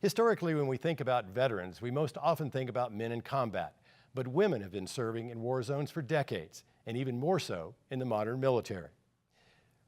Historically, when we think about veterans, we most often think about men in combat, but women have been serving in war zones for decades, and even more so in the modern military.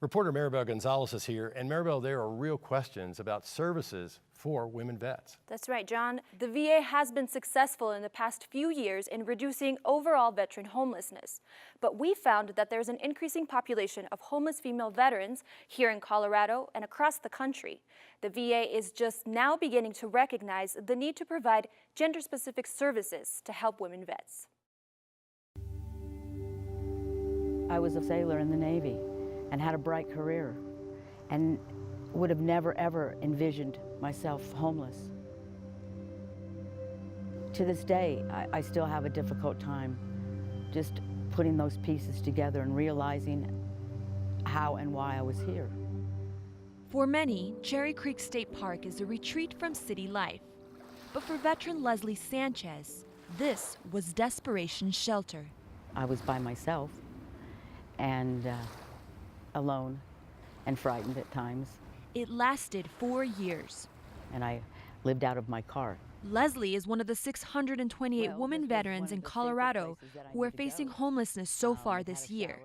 Reporter Maribel Gonzalez is here, and Maribel, there are real questions about services for women vets. That's right, John. The VA has been successful in the past few years in reducing overall veteran homelessness. But we found that there's an increasing population of homeless female veterans here in Colorado and across the country. The VA is just now beginning to recognize the need to provide gender-specific services to help women vets. I was a sailor in the Navy and had a bright career and would have never ever envisioned myself homeless. To this day, I still have a difficult time just putting those pieces together and realizing how and why I was here. For many, Cherry Creek State Park is a retreat from city life. But for veteran Leslie Sanchez, this was desperation shelter. I was by myself and alone and frightened at times. It lasted 4 years. And I lived out of my car. Leslie is one of the 628 women veterans in Colorado who are facing homelessness so far this year.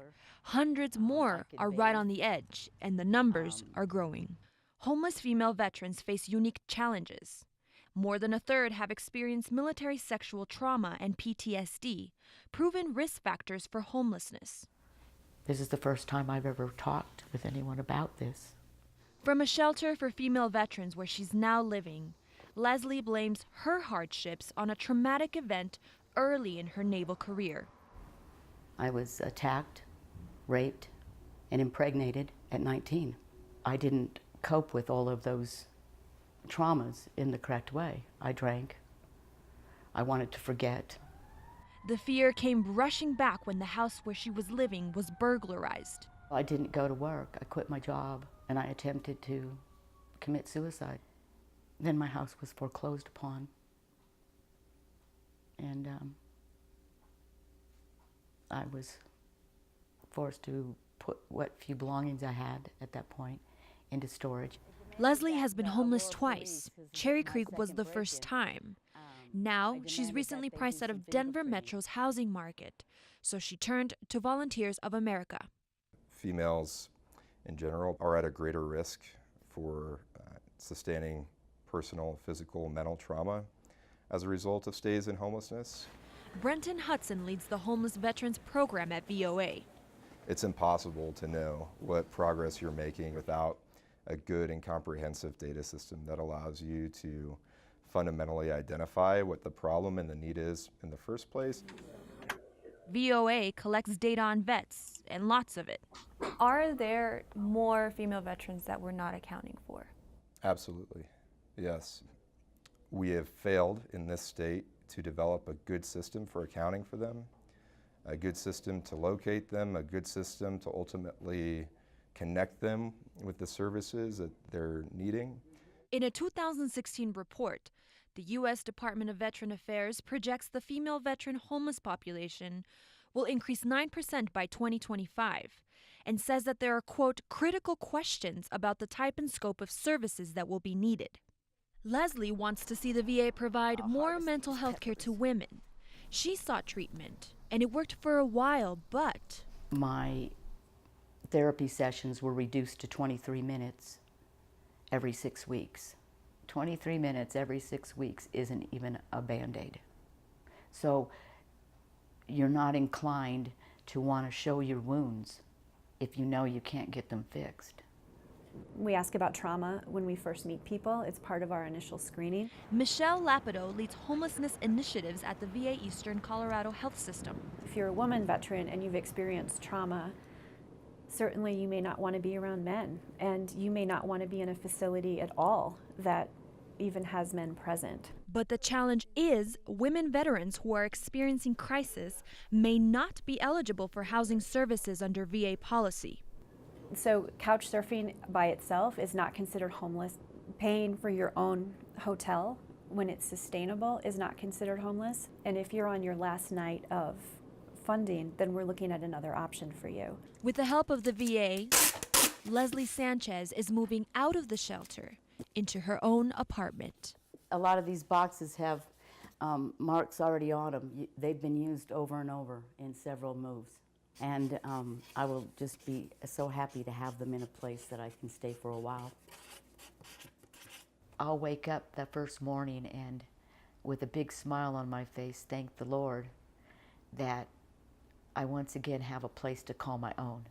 Hundreds more are right on the edge, and the numbers are growing. Homeless female veterans face unique challenges. More than a third have experienced military sexual trauma and PTSD, proven risk factors for homelessness. This is the first time I've ever talked with anyone about this. From a shelter for female veterans where she's now living, Leslie blames her hardships on a traumatic event early in her naval career. I was attacked, raped, and impregnated at 19. I didn't cope with all of those traumas in the correct way. I drank. I wanted to forget. The fear came rushing back when the house where she was living was burglarized. I didn't go to work. I quit my job and I attempted to commit suicide. Then my house was foreclosed upon. And I was forced to put what few belongings I had at that point into storage. Leslie has been homeless twice. Cherry Creek was the first time. Now, she's recently priced out of Denver Metro's housing market, so she turned to Volunteers of America. Females in general are at a greater risk for sustaining personal, physical, mental trauma as a result of stays in homelessness. Brenton Hudson leads the Homeless Veterans Program at VOA. It's impossible to know what progress you're making without a good and comprehensive data system that allows you to fundamentally identify what the problem and the need is in the first place. VOA collects data on vets, and lots of it. Are there more female veterans that we're not accounting for? Absolutely, yes. We have failed in this state to develop a good system for accounting for them, a good system to locate them, a good system to ultimately connect them with the services that they're needing. In a 2016 report, the U.S. Department of Veteran Affairs projects the female veteran homeless population will increase 9% by 2025 and says that there are, quote, critical questions about the type and scope of services that will be needed. Leslie wants to see the VA provide more mental health care to women. She sought treatment, and it worked for a while, but My therapy sessions were reduced to 23 minutes every 6 weeks. 23 minutes every 6 weeks isn't even a Band-Aid. So you're not inclined to want to show your wounds if you know you can't get them fixed. We ask about trauma when we first meet people. It's part of our initial screening. Michelle Lapido leads homelessness initiatives at the VA Eastern Colorado Health System. If you're a woman veteran and you've experienced trauma, certainly you may not want to be around men, and you may not want to be in a facility at all that even has men present. But the challenge is women veterans who are experiencing crisis may not be eligible for housing services under VA policy. So couch surfing by itself is not considered homeless. Paying for your own hotel when it's sustainable is not considered homeless. And if you're on your last night of funding, then we're looking at another option for you. With the help of the VA, Leslie Sanchez is moving out of the shelter into her own apartment. A lot of these boxes have marks already on them. They've been used over and over in several moves. And I will just be so happy to have them in a place that I can stay for a while. I'll wake up that first morning and with a big smile on my face, thank the Lord that I once again have a place to call my own.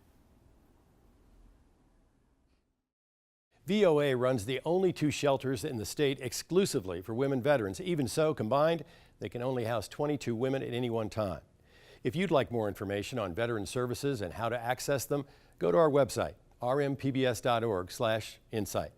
VOA runs the only 2 shelters in the state exclusively for women veterans. Even so, combined, they can only house 22 women at any one time. If you'd like more information on veteran services and how to access them, go to our website, rmpbs.org/insight.